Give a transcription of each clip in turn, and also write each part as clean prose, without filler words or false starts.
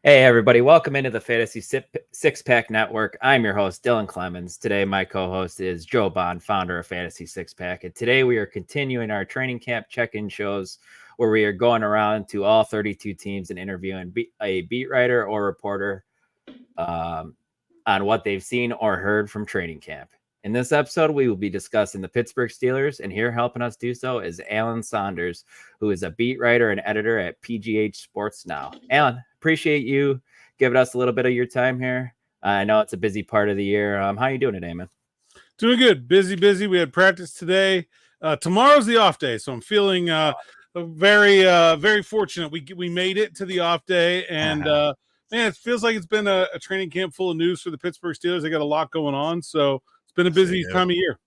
Hey, everybody. Welcome into the Fantasy Six Pack Network. I'm your host, Dylan Clemons. Today, my co-host is Joe Bond, founder of Fantasy Six Pack. And today we are continuing our training camp check-in shows where we are going around to all 32 teams and interviewing a beat writer or reporter on what they've seen or heard from training camp. In this episode, we will be discussing the Pittsburgh Steelers, and here helping us do so is Alan Saunders, who is a beat writer and editor at PGH Sports Now. Alan, appreciate you giving us a little bit of your time here. I know it's a busy part of the year. How are you doing today, man? Doing good. Busy. We had practice today. Tomorrow's the off day, so I'm feeling very fortunate. We made it to the off day, and man, it feels like it's been a training camp full of news for the Pittsburgh Steelers. They got a lot going on, so it's been a busy time of year.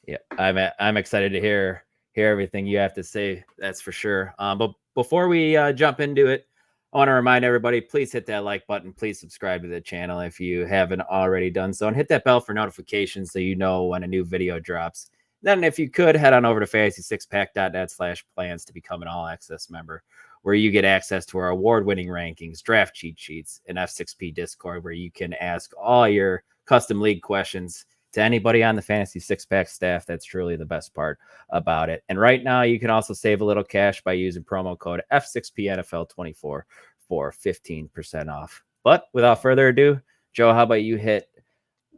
Yeah, I'm excited to hear everything you have to say. That's for sure. But before we jump into it, I want to remind everybody, please hit that like button. Please subscribe to the channel if you haven't already done so, and hit that bell for notifications so you know when a new video drops. Then if you could, head on over to fantasy6pack.net/plans to become an all-access member, where you get access to our award-winning rankings, draft cheat sheets, and F6P Discord, where you can ask all your custom league questions to anybody on the Fantasy Six Pack staff. That's truly the best part about it. And right now, you can also save a little cash by using promo code F6PNFL24 for 15% off. But without further ado, Joe, how about you hit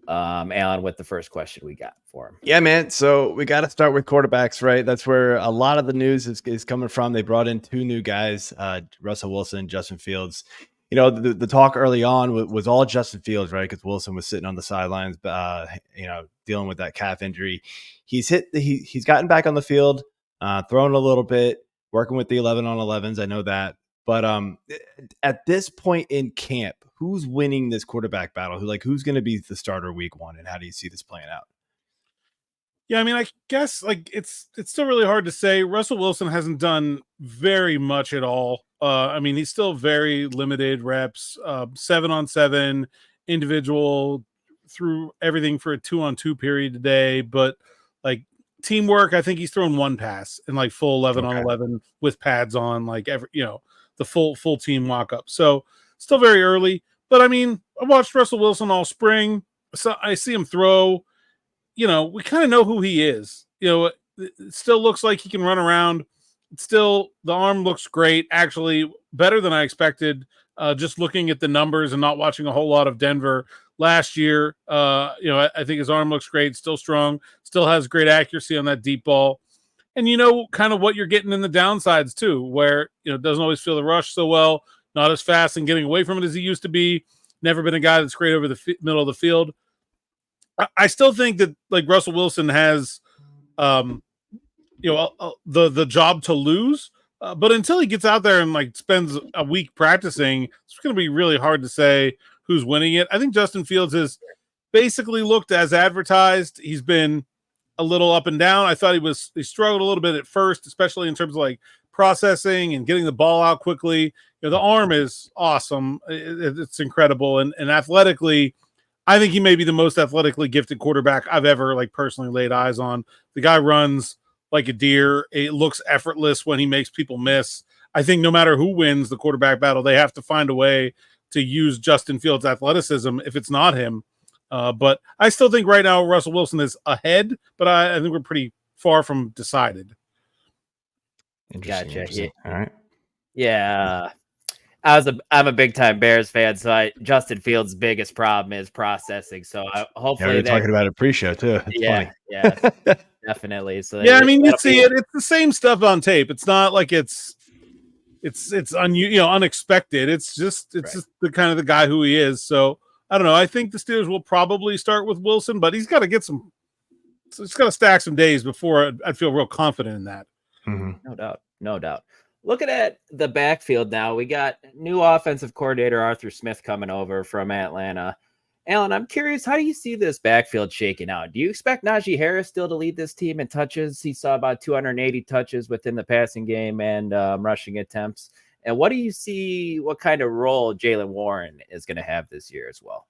Alan with the first question we got for him? Yeah, man. So we got to start with quarterbacks, right? That's where a lot of the news is coming from. They brought in two new guys, Russell Wilson, Justin Fields. You know, the talk early on was all Justin Fields, right? Because Wilson was sitting on the sidelines, dealing with that calf injury. He's gotten back on the field, thrown a little bit, working with the 11-on-11s. I know that. But at this point in camp, who's winning this quarterback battle? Who's going to be the starter week one, and how do you see this playing out? Yeah, I mean, I guess it's still really hard to say. Russell Wilson hasn't done very much at all. I mean, he's still very limited reps, 7-on-7 individual, through everything for a 2-on-2 period today. But like teamwork, I think he's thrown one pass in like full 11-on-11 with pads on, the full team walk up. So still very early. But I mean, I watched Russell Wilson all spring. So I see him throw. You know, we kind of know who he is. You know, it still looks like he can run around. Still, the arm looks great. Actually, better than I expected. Just looking at the numbers and not watching a whole lot of Denver last year. I think his arm looks great. Still strong. Still has great accuracy on that deep ball. And you know, kind of what you're getting in the downsides too, where doesn't always feel the rush so well. Not as fast and getting away from it as he used to be. Never been a guy that's great over the middle of the field. I still think that like Russell Wilson has, the job to lose, but until he gets out there and spends a week practicing, it's going to be really hard to say who's winning it. I think Justin Fields has basically looked as advertised. He's been a little up and down. I thought he struggled a little bit at first, especially in terms of processing and getting the ball out quickly. The arm is awesome. It's incredible. And athletically, I think he may be the most athletically gifted quarterback I've ever personally laid eyes on. The guy runs like a deer. It looks effortless when he makes people miss. I think no matter who wins the quarterback battle, they have to find a way to use Justin Fields' athleticism if it's not him. But I still think right now Russell Wilson is ahead, but I think we're pretty far from decided. Gotcha. All right. Yeah. I'm a big time Bears fan, so Justin Fields' biggest problem is processing. So hopefully we're talking about it pre-show too. It's funny. Definitely. So yeah, I mean, you see it. It's the same stuff on tape. It's not like it's unexpected. It's just the kind of the guy who he is. So I don't know. I think the Steelers will probably start with Wilson, but he's got to he's got to stack some days before I'd feel real confident in that. Mm-hmm. No doubt. Looking at the backfield now, we got new offensive coordinator Arthur Smith coming over from Atlanta. Alan, I'm curious, how do you see this backfield shaking out? Do you expect Najee Harris still to lead this team in touches? He saw about 280 touches within the passing game and rushing attempts. And what do you see, what kind of role Jaylen Warren is going to have this year as well?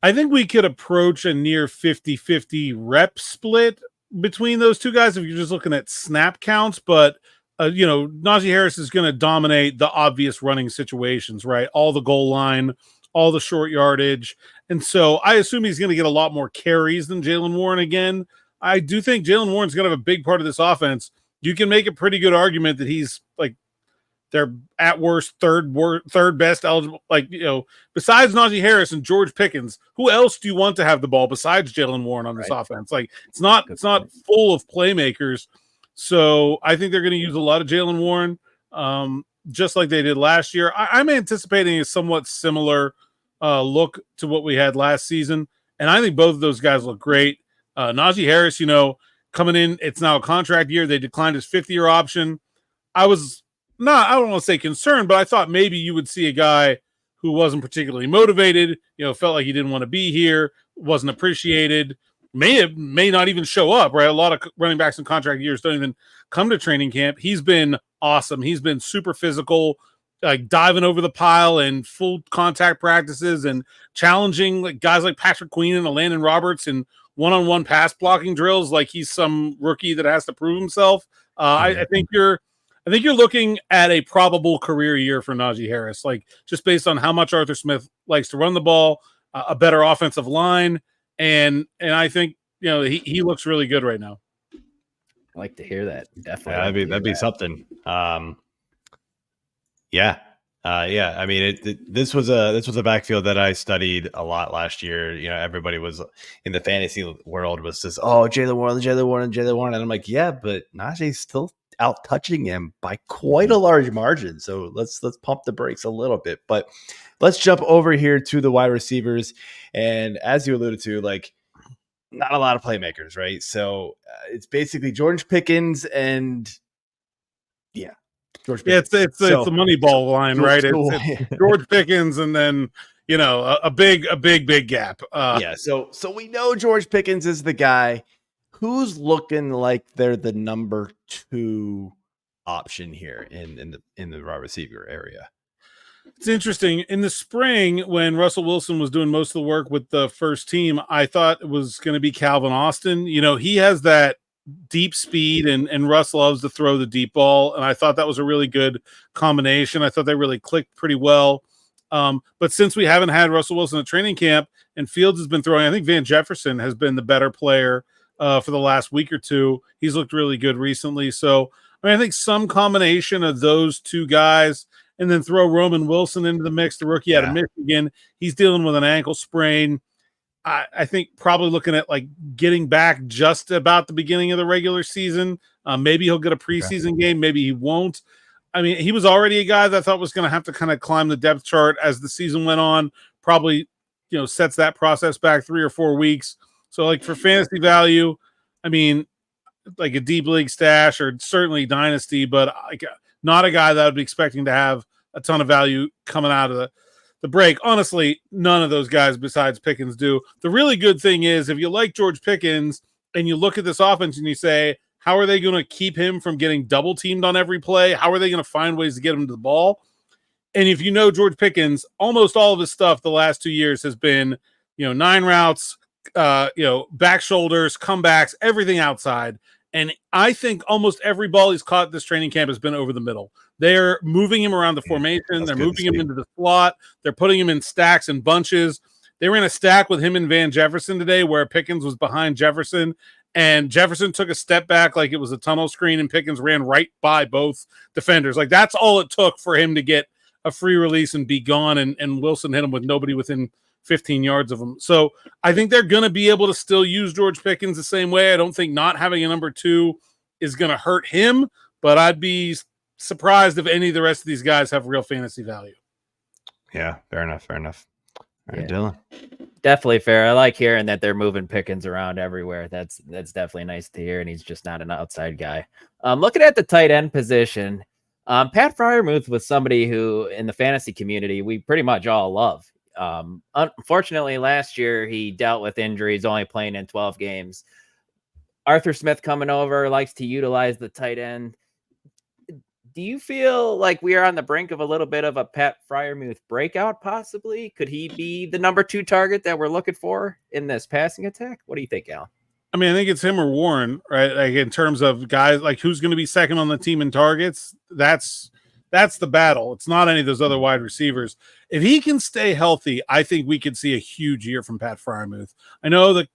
I think we could approach a near 50-50 rep split between those two guys if you're just looking at snap counts, but Najee Harris is going to dominate the obvious running situations, right? All the goal line, all the short yardage. And so I assume he's going to get a lot more carries than Jaylen Warren again. I do think Jaylen Warren's going to have a big part of this offense. You can make a pretty good argument that he's like their at worst third best eligible. Besides Najee Harris and George Pickens, who else do you want to have the ball besides Jaylen Warren on this offense? Like it's not full of playmakers. So I think they're going to use a lot of Jaylen Warren, just like they did last year. I'm anticipating a somewhat similar look to what we had last season, and I think both of those guys look great. Najee Harris, coming in, it's now a contract year. They declined his 5th-year option. I don't want to say concerned, but I thought maybe you would see a guy who wasn't particularly motivated, felt like he didn't want to be here, wasn't appreciated, may not even show up, right? A lot of running backs in contract years don't even come to training camp. He's been awesome. He's been super physical, like diving over the pile and full contact practices and challenging like guys like Patrick Queen and Landon Roberts and one-on-one pass blocking drills like he's some rookie that has to prove himself. I think you're looking at a probable career year for Najee Harris, like just based on how much Arthur Smith likes to run the ball, a better offensive line, and I think he looks really good right now. I like to hear that. Definitely, yeah, that'd be something. I mean, this was a backfield that I studied a lot last year. Everybody was in the fantasy world was just, Jaylen Warren, and I'm like, yeah, but Najee's still out touching him by quite a large margin. So let's pump the brakes a little bit. But let's jump over here to the wide receivers, and as you alluded to, like not a lot of playmakers, right? So it's basically George Pickens and George Pickens. Yeah, it's the Moneyball line, right? It's George Pickens and then a big gap. So we know George Pickens is the guy. Who's looking like they're the number 2 option here in the wide receiver area? It's interesting. In the spring, when Russell Wilson was doing most of the work with the first team, I thought it was going to be Calvin Austin. He has that deep speed, and Russ loves to throw the deep ball, and I thought that was a really good combination. I thought they really clicked pretty well. But since we haven't had Russell Wilson at training camp and Fields has been throwing, I think Van Jefferson has been the better player for the last week or two. He's looked really good recently. So, I think some combination of those two guys, and then throw Roman Wilson into the mix, the rookie out of Michigan. He's dealing with an ankle sprain. I think probably looking at like getting back just about the beginning of the regular season. Maybe he'll get a preseason game. Maybe he won't. I mean, he was already a guy that I thought was going to have to kind of climb the depth chart as the season went on. Probably, sets that process back 3 or 4 weeks. So like for fantasy value, I mean, like a deep league stash or certainly dynasty, but not a guy that I'd be expecting to have a ton of value coming out of the break. Honestly, none of those guys besides Pickens do. The really good thing is if you like George Pickens and you look at this offense and you say, how are they going to keep him from getting double teamed on every play? How are they going to find ways to get him to the ball? And if you know George Pickens, almost all of his stuff the last 2 years has been, 9 routes, back shoulders, comebacks, everything outside. And I think almost every ball he's caught this training camp has been over the middle. They're moving him around the formation. They're moving him into the slot. They're putting him in stacks and bunches. They were in a stack with him and Van Jefferson today where Pickens was behind Jefferson, and Jefferson took a step back like it was a tunnel screen, and Pickens ran right by both defenders. Like that's all it took for him to get a free release and be gone, and Wilson hit him with nobody within 15 yards of him. So I think they're going to be able to still use George Pickens the same way. I don't think not having a number 2 is going to hurt him, but I'd be surprised if any of the rest of these guys have real fantasy value. Yeah, fair enough. All right, Dylan. Definitely fair. I like hearing that they're moving Pickens around everywhere. That's definitely nice to hear, and he's just not an outside guy. Looking at the tight end position, Pat Freiermuth was somebody who in the fantasy community we pretty much all love. Unfortunately, last year he dealt with injuries, only playing in 12 games. Arthur Smith coming over likes to utilize the tight end. Do you feel like we are on the brink of a little bit of a Pat Freiermuth breakout, possibly? Could he be the number 2 target that we're looking for in this passing attack? What do you think, Al? I mean, I think it's him or Warren, right? Like in terms of guys, like who's going to be second on the team in targets. That's the battle. It's not any of those other wide receivers. If he can stay healthy, I think we could see a huge year from Pat Freiermuth. I know that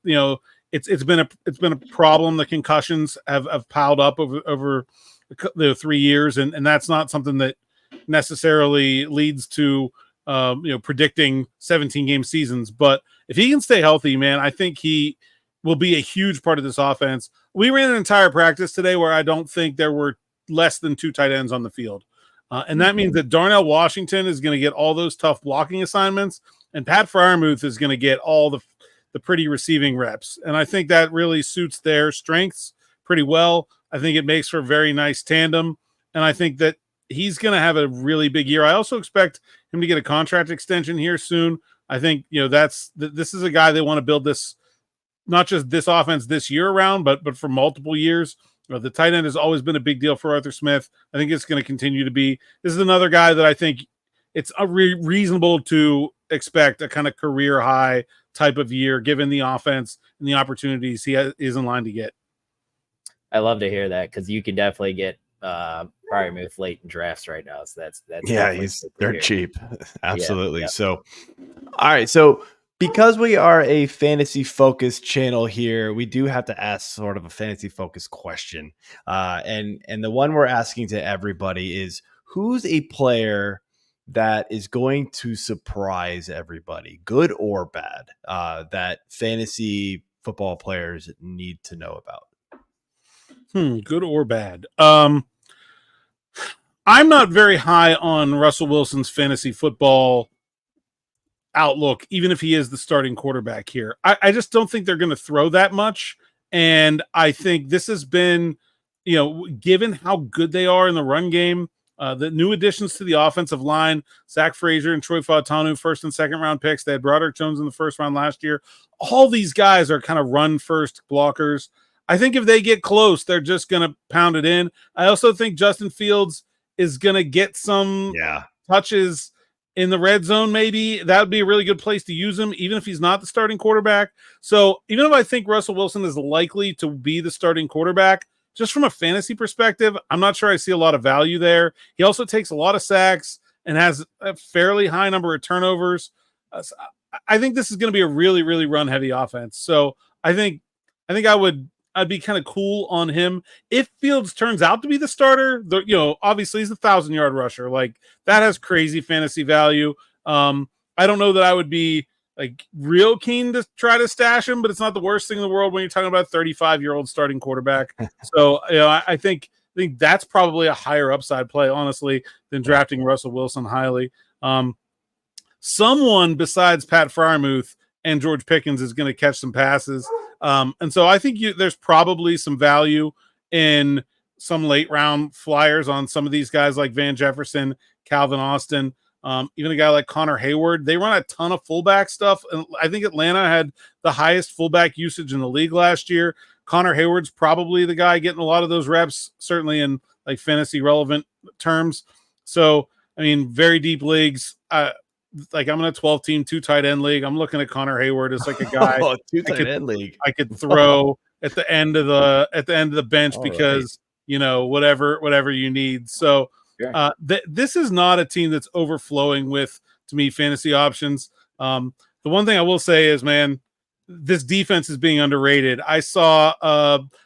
it's been a problem. The concussions have piled up over the 3 years, and that's not something that necessarily leads to predicting 17-game seasons. But if he can stay healthy, man, I think he will be a huge part of this offense. We ran an entire practice today where I don't think there were less than 2 tight ends on the field. And that means that Darnell Washington is going to get all those tough blocking assignments, and Pat Freiermuth is going to get all the pretty receiving reps. And I think that really suits their strengths pretty well. I think it makes for a very nice tandem. And I think that he's going to have a really big year. I also expect him to get a contract extension here soon. I think, this is a guy they want to build this, not just this offense this year around, but for multiple years. The tight end has always been a big deal for Arthur Smith. I think it's going to continue to be. This is another guy that I think it's reasonable to expect a kind of career high type of year, given the offense and the opportunities he is in line to get. I love to hear that, because you can definitely get Freiermuth late in drafts right now. So that's they're cheap. Absolutely. Yeah. So, all right. So, because we are a fantasy focused channel here, we do have to ask sort of a fantasy focused question. And the one we're asking to everybody is, who's a player that is going to surprise everybody, good or bad, that fantasy football players need to know about? Good or bad? I'm not very high on Russell Wilson's fantasy football outlook, even if he is the starting quarterback here. I just don't think they're going to throw that much. And I think this has been, given how good they are in the run game, the new additions to the offensive line, Zach Frazier and Troy Fautanu, first and second round picks. They had Broderick Jones in the first round last year. All these guys are kind of run first blockers. I think if they get close, they're just going to pound it in. I also think Justin Fields is going to get some touches in the red zone. Maybe that would be a really good place to use him, even if he's not the starting quarterback. So even if I think Russell Wilson is likely to be the starting quarterback, just from a fantasy perspective, I'm not sure I see a lot of value there. He also takes a lot of sacks and has a fairly high number of turnovers. So I think this is going to be a really, really run-heavy offense. So I think I'd be kind of cool on him. If Fields turns out to be the starter, obviously he's a 1,000-yard rusher. Like, that has crazy fantasy value. I don't know that I would be like real keen to try to stash him, but it's not the worst thing in the world when you're talking about a 35-year-old starting quarterback. So, I think that's probably a higher upside play, honestly, than drafting Russell Wilson highly. Someone besides Pat Freiermuth and George Pickens is going to catch some passes. And so I think there's probably some value in some late round flyers on some of these guys like Van Jefferson, Calvin Austin, even a guy like Connor Hayward. They run a ton of fullback stuff. And I think Atlanta had the highest fullback usage in the league last year. Connor Hayward's probably the guy getting a lot of those reps, certainly in like fantasy relevant terms. So, I mean, very deep leagues. Like, I'm in a 12-team, 2 tight end league. I'm looking at Connor Hayward as like a guy 2 tight end league I could throw at the end of the bench. All because right. Whatever you need. So this is not a team that's overflowing with, to me, fantasy options. The one thing I will say is, man, this defense is being underrated. I saw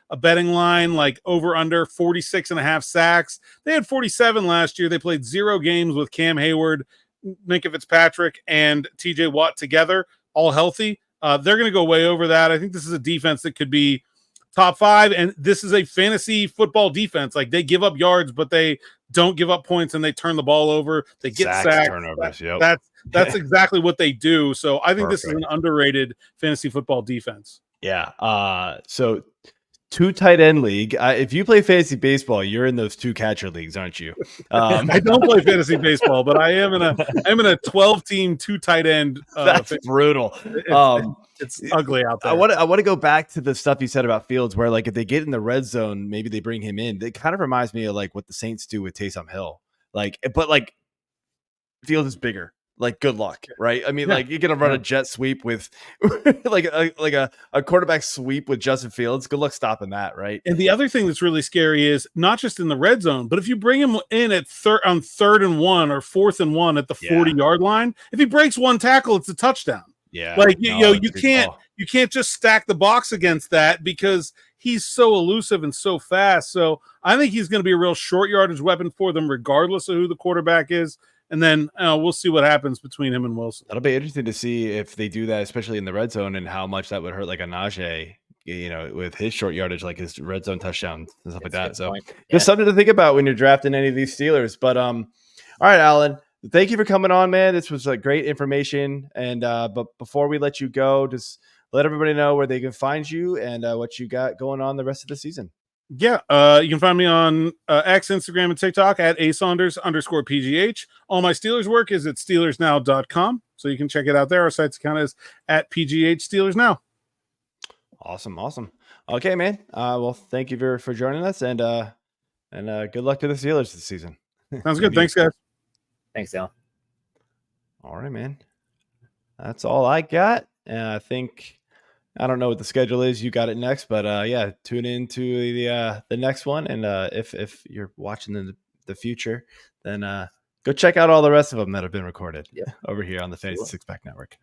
a betting line like over under 46.5 sacks. They had 47 last year. They played 0 games with Cam Hayward, Minka Fitzpatrick, and TJ Watt together, all healthy. They're going to go way over that. I think this is a defense that could be top 5, and this is a fantasy football defense. Like, they give up yards, but they don't give up points, and they turn the ball over. They get sacks, turnovers. That's exactly what they do. So I think this is an underrated fantasy football defense. Yeah. So 2 tight end league. If you play fantasy baseball, you're in those 2 catcher leagues, aren't you? I don't play fantasy baseball, but I'm in a 12-team 2 tight end. That's brutal. It's ugly out there. I want to go back to the stuff you said about Fields, where like if they get in the red zone, maybe they bring him in. It kind of reminds me of like what the Saints do with Taysom Hill. Like, but like Fields is bigger. like good luck, right? I mean, Yeah. like you're gonna run a jet sweep with like a quarterback sweep with Justin Fields. Good luck stopping that, right? And the other thing that's really scary is not just in the red zone, but if you bring him in at on 3rd and 1 or 4th and 1 at the 40-yard line, if he breaks one tackle, it's a touchdown. Yeah, like you can't just stack the box against that because he's so elusive and so fast. So I think he's going to be a real short yardage weapon for them, regardless of who the quarterback is. And then we'll see what happens between him and Wilson. That'll be interesting to see if they do that, especially in the red zone, and how much that would hurt like a Najee, with his short yardage, like his red zone touchdowns and stuff like that. So just something to think about when you're drafting any of these Steelers. But all right, Alan, thank you for coming on, man. This was great information. And but before we let you go, just let everybody know where they can find you and what you got going on the rest of the season. Yeah, you can find me on X, Instagram, and TikTok at @Saunders_PGH. All my Steelers work is at SteelersNow.com, so you can check it out there. Our site's account is at PGH Steelers Now. Awesome. Okay, man. Well, thank you for joining us, and good luck to the Steelers this season. Sounds good. Thanks, guys. Thanks, Alan. All right, man. That's all I got. And I don't know what the schedule is. You got it next, but yeah, tune into the next one. And if you're watching in the future, then go check out all the rest of them that have been recorded over here on the Fantasy Six Pack Network.